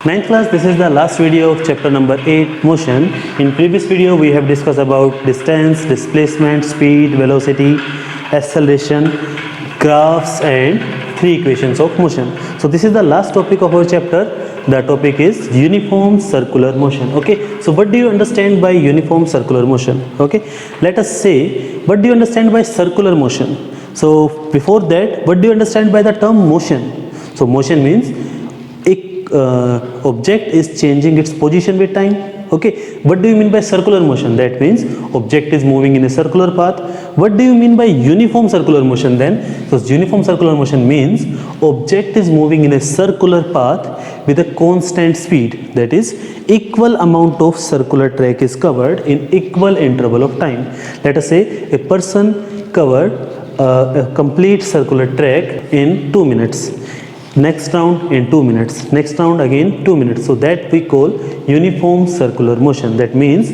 Ninth class, this is the last video of chapter number 8, motion. In previous video, we have discussed about distance, displacement, speed, velocity, acceleration, graphs and 3 equations of motion. So this is the last topic of our chapter. The topic is uniform circular motion. Okay, so what do you understand by uniform circular motion? Okay, let us say, what do you understand by circular motion? So before that, what do you understand by the term motion? So motion means object is changing its position with time. Okay, what do you mean by circular motion? That means object is moving in a circular path. What do you mean by uniform circular motion then? So uniform circular motion means object is moving in a circular path with a constant speed, that is equal amount of circular track is covered in equal interval of time. Let us say a person covered a complete circular track in 2 minutes. Next round in 2 minutes, next round again 2 minutes. So that we call uniform circular motion. That means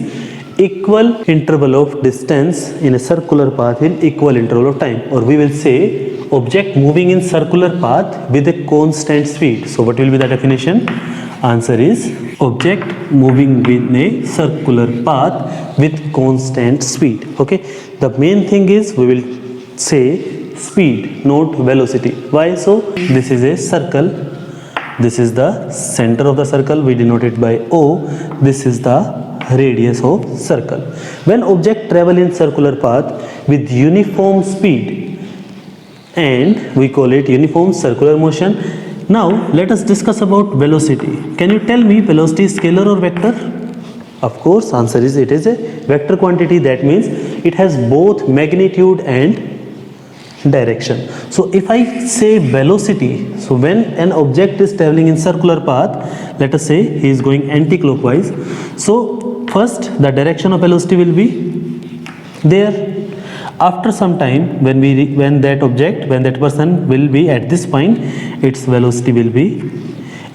equal interval of distance in a circular path in equal interval of time, or we will say object moving in circular path with a constant speed. So what will be the definition? Answer is object moving in a circular path with constant speed. Okay, the main thing is we will say speed, not velocity. Why so? This is a circle, this is the center of the circle, we denote it by O. This is the radius of circle. When object travel in circular path with uniform speed, and we call it uniform circular motion. Now let us discuss about velocity. Can you tell me velocity is scalar or vector? Of course, answer is it is a vector quantity. That means it has both magnitude and direction. So if I say velocity, so when an object is traveling in circular path, let us say he is going anti-clockwise. So first the direction of velocity will be there. After some time, when that person will be at this point, its velocity will be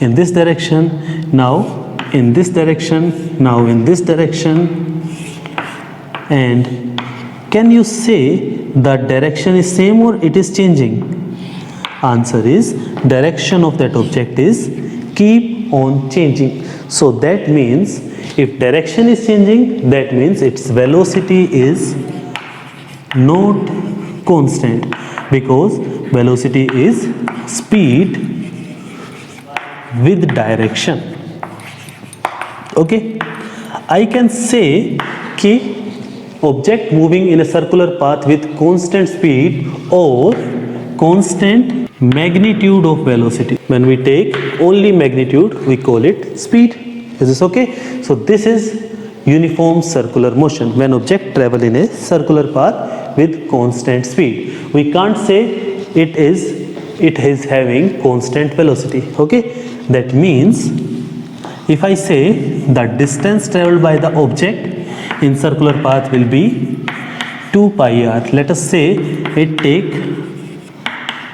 in this direction, now in this direction, now in this direction. And can you say the direction is same or it is changing? Answer is direction of that object is keep on changing. So that means if direction is changing, that means its velocity is not constant, because velocity is speed with direction. Okay, I can say कि object moving in a circular path with constant speed or constant magnitude of velocity. When we take only magnitude, we call it speed. Is this okay? So this is uniform circular motion, when object travel in a circular path with constant speed. We can't say it is having constant velocity. Okay, that means if I say the distance traveled by the object in circular path will be 2 pi r. Let us say it take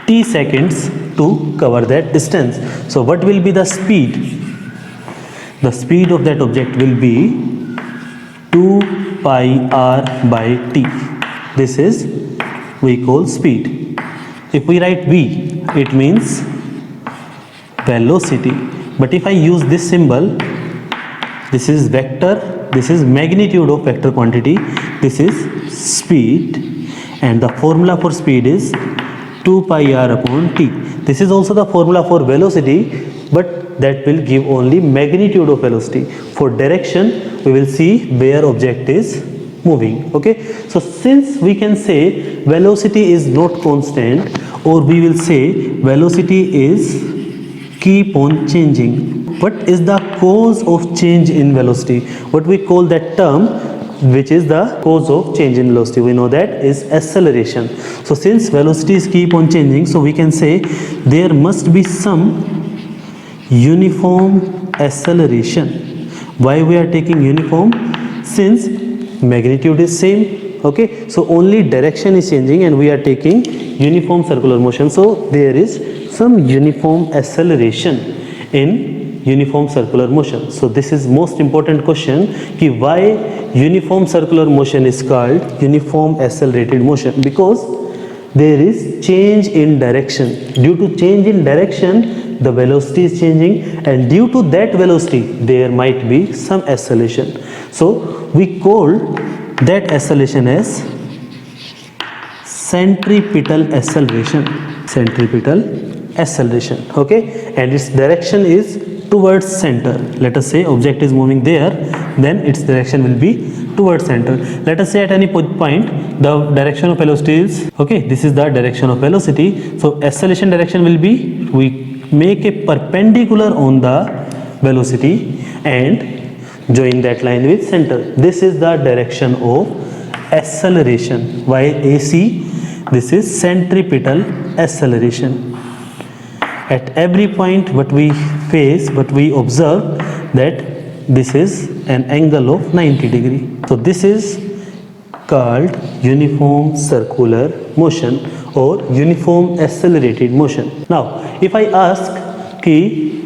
t seconds to cover that distance. So what will be the speed? The speed of that object will be 2 pi r by t. This is we call speed. If we write v, it means velocity. But if I use this symbol, this is vector, this is magnitude of vector quantity, this is speed, and the formula for speed is 2 pi r upon t. This is also the formula for velocity, but that will give only magnitude of velocity. For direction, we will see where object is moving. Okay, so since we can say velocity is not constant, or we will say velocity is keep on changing. What is the cause of change in velocity? What we call that term, which is the cause of change in velocity, we know that is acceleration. So since velocities keep on changing, so we can say there must be some uniform acceleration. Why we are taking uniform? Since magnitude is same. Okay, so only direction is changing and we are taking uniform circular motion. So there is some uniform acceleration in uniform circular motion. So this is most important question, ki why uniform circular motion is called uniform accelerated motion? Because there is change in direction. Due to change in direction, the velocity is changing, and due to that velocity there might be some acceleration. So we call that acceleration as centripetal acceleration. Centripetal acceleration, okay, and its direction is towards center. Let us say object is moving there, then its direction will be towards center. Let us say at any point the direction of velocity is, okay, this is the direction of velocity. So acceleration direction will be, we make a perpendicular on the velocity and join that line with center. This is the direction of acceleration. While AC, this is centripetal acceleration. At every point what we face, what we observe, that this is an angle of 90 degree. So this is called uniform circular motion or uniform accelerated motion. Now if I ask ki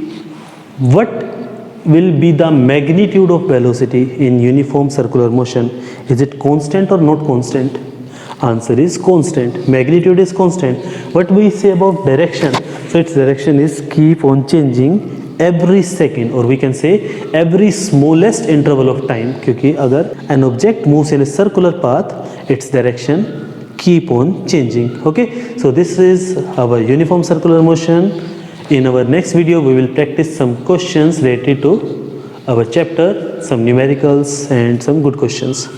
what will be the magnitude of velocity in uniform circular motion, is it constant or not constant? Answer is constant. Magnitude is constant. What we say about direction, so its direction is keep on changing every second, or we can say every smallest interval of time, क्योंकि अगर an object moves in a circular path, its direction keep on changing. Okay, so this is our uniform circular motion. In our next video we will practice some questions related to our chapter, some numericals and some good questions.